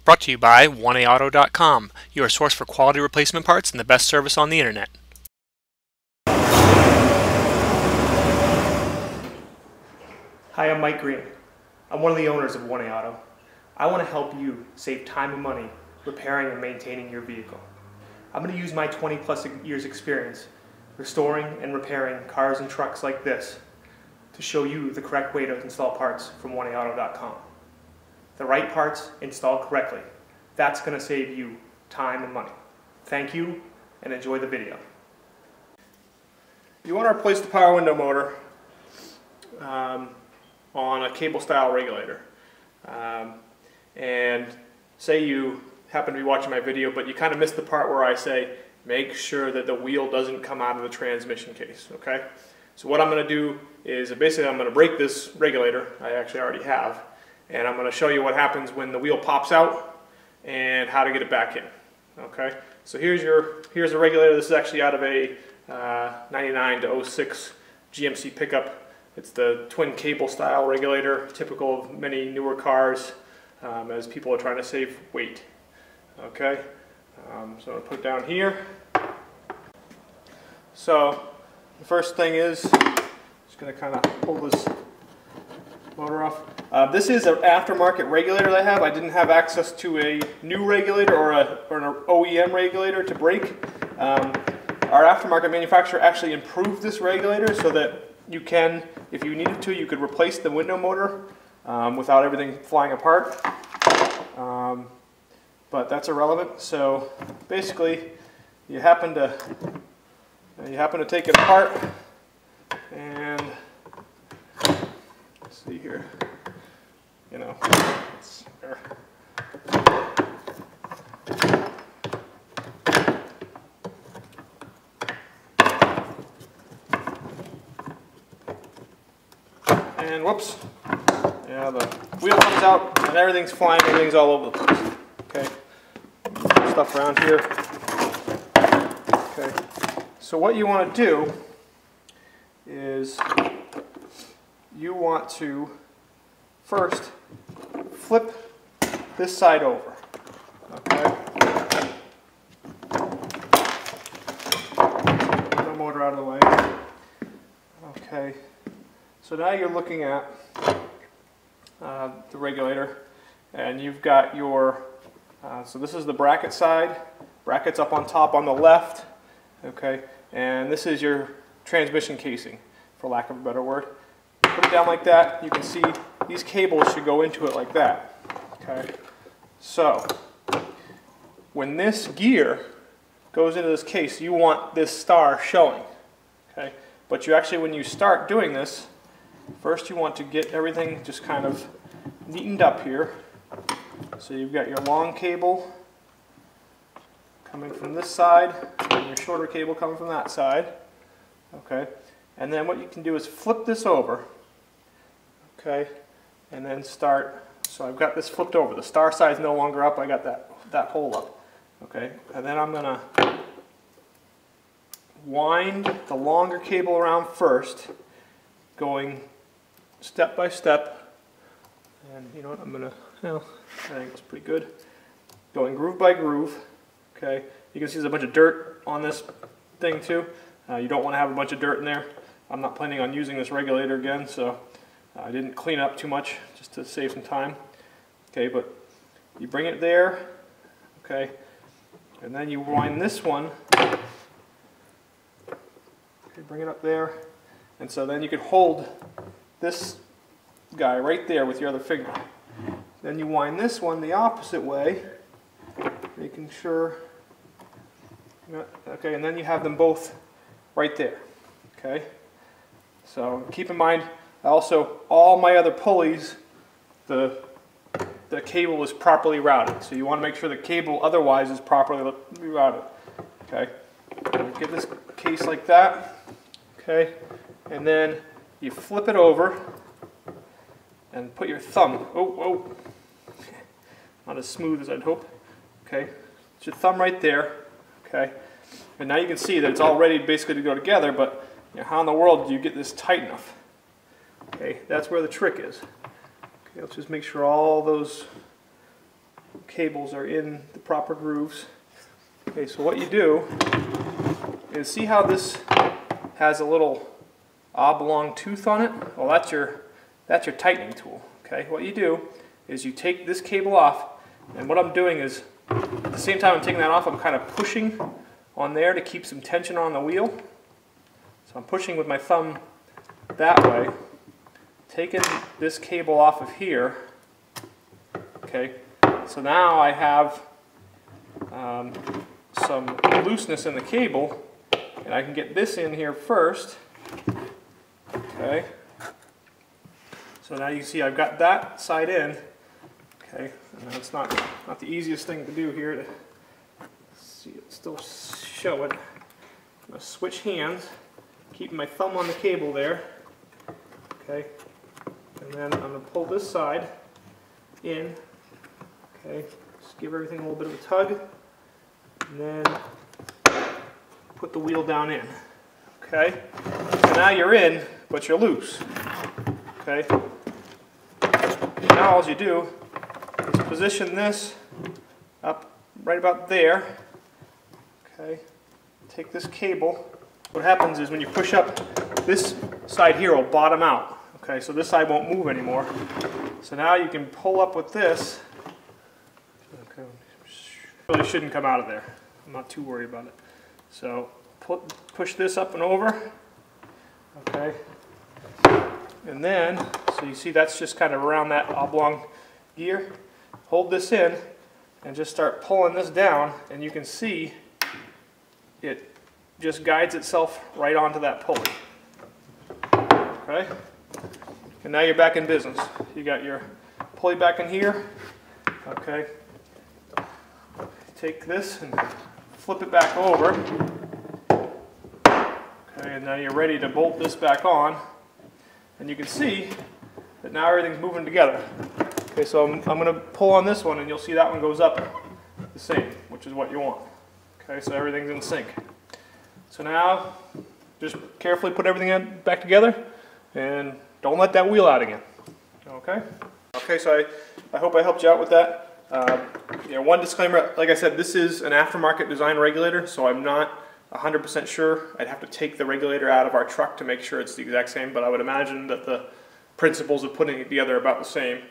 Brought to you by 1AAuto.com, your source for quality replacement parts and the best service on the internet. Hi, I'm Mike Green. I'm one of the owners of 1A Auto. I want to help you save time and money repairing and maintaining your vehicle. I'm going to use my 20+ years experience restoring and repairing cars and trucks like this to show you the correct way to install parts from 1AAuto.com. The right parts installed correctly. That's going to save you time and money. Thank you, and enjoy the video. You want to replace the power window motor on a cable style regulator. And say you happen to be watching my video, but you kind of missed the part where I say make sure that the wheel doesn't come out of the transmission case. Okay? So what I'm going to do is basically I'm going to break this regulator. I actually already have. And I'm going to show you what happens when the wheel pops out and how to get it back in. Okay, so here's a regulator. This is actually out of a 99 to 06 GMC pickup. It's the twin cable style regulator, typical of many newer cars as people are trying to save weight. Okay, so I'm going to put it down here. So the first thing is just going to kind of pull this motor off. This is an aftermarket regulator that I have. I didn't have access to a new regulator or an OEM regulator to break. Our aftermarket manufacturer actually improved this regulator so that you can, if you needed to, you could replace the window motor without everything flying apart. But that's irrelevant. So basically, you happen to take it apart, and let's see here. You know, and whoops, yeah, the wheel comes out and everything's flying, everything's all over the place. Okay, stuff around here. Okay, so what you want to do is you want to first flip this side over. Okay. Put the motor out of the way. Okay. So now you're looking at the regulator, and you've got your. So this is the bracket side. Bracket's up on top on the left. Okay. And this is your transmission casing, for lack of a better word. Put it down like that. You can see these cables should go into it like that. Okay. So when this gear goes into this case, you want this star showing. Okay. But you actually, when you start doing this, first you want to get everything just kind of neatened up here. So you've got your long cable coming from this side, and your shorter cable coming from that side. Okay. And then what you can do is flip this over. Okay, and then start. So I've got this flipped over. The star side's no longer up. I got that hole up. Okay, and then I'm gonna wind the longer cable around first, going step by step. And you know what? I'm gonna. Well, I think it's pretty good. Going groove by groove. Okay, you can see there's a bunch of dirt on this thing too. You don't want to have a bunch of dirt in there. I'm not planning on using this regulator again, so. I didn't clean up too much just to save some time. Okay, but you bring it there, okay, and then you wind this one. Okay, bring it up there, and so then you could hold this guy right there with your other finger. Then you wind this one the opposite way, making sure. Okay, and then you have them both right there. Okay, so keep in mind. Also, all my other pulleys, the cable is properly routed. So you want to make sure the cable otherwise is properly routed. Okay. Get this case like that. Okay. And then you flip it over and put your thumb. Oh, not as smooth as I'd hope. Okay. Put your thumb right there. Okay. And now you can see that it's all ready basically to go together, but you know, how in the world do you get this tight enough? Okay, that's where the trick is. Okay, let's just make sure all those cables are in the proper grooves. Okay, so what you do is, see how this has a little oblong tooth on it? Well, that's your tightening tool. Okay, what you do is you take this cable off, and what I'm doing is, at the same time I'm taking that off, I'm kind of pushing on there to keep some tension on the wheel. So I'm pushing with my thumb that way, taking this cable off of here. Okay, so now I have some looseness in the cable, and I can get this in here first. Okay, so now you see I've got that side in. Okay, and it's not the easiest thing to do here to see it still show it. I'm going to switch hands, keeping my thumb on the cable there. Okay, and then I'm going to pull this side in. Okay, just give everything a little bit of a tug, and then put the wheel down in. Okay, so now you're in, but you're loose. Okay, now all you do is position this up right about there. Okay, take this cable. What happens is when you push up, this side here will bottom out. Okay, so this side won't move anymore. So now you can pull up with this. Okay, really shouldn't come out of there. I'm not too worried about it. So push this up and over. Okay, and then, so you see that's just kind of around that oblong gear. Hold this in and just start pulling this down, and you can see it just guides itself right onto that pulley. Okay, and now you're back in business. You got your pulley back in here. Okay, take this and flip it back over. Okay, and now you're ready to bolt this back on, and you can see that now everything's moving together. Okay, so I'm going to pull on this one, and you'll see that one goes up the same, which is what you want. Okay, so everything's in sync. So now, just carefully put everything back together, and don't let that wheel out again. Okay? Okay, so I hope I helped you out with that. One disclaimer, like I said, this is an aftermarket design regulator, so I'm not 100% sure. I'd have to take the regulator out of our truck to make sure it's the exact same, but I would imagine that the principles of putting it together are about the same.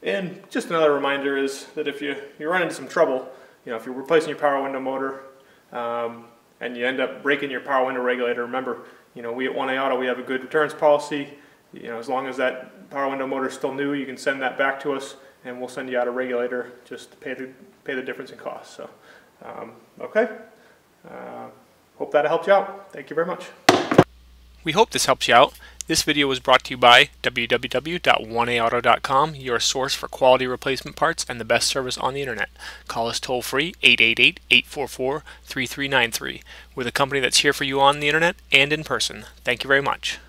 And just another reminder is that if you run into some trouble, if you're replacing your power window motor and you end up breaking your power window regulator, remember, we at 1A Auto, we have a good returns policy. As long as that power window motor is still new, you can send that back to us, and we'll send you out a regulator just to pay the difference in cost. So, okay. Hope that helped you out. Thank you very much. We hope this helps you out. This video was brought to you by www.1aauto.com, your source for quality replacement parts and the best service on the internet. Call us toll free 888-844-3393. We're the company that's here for you on the internet and in person. Thank you very much.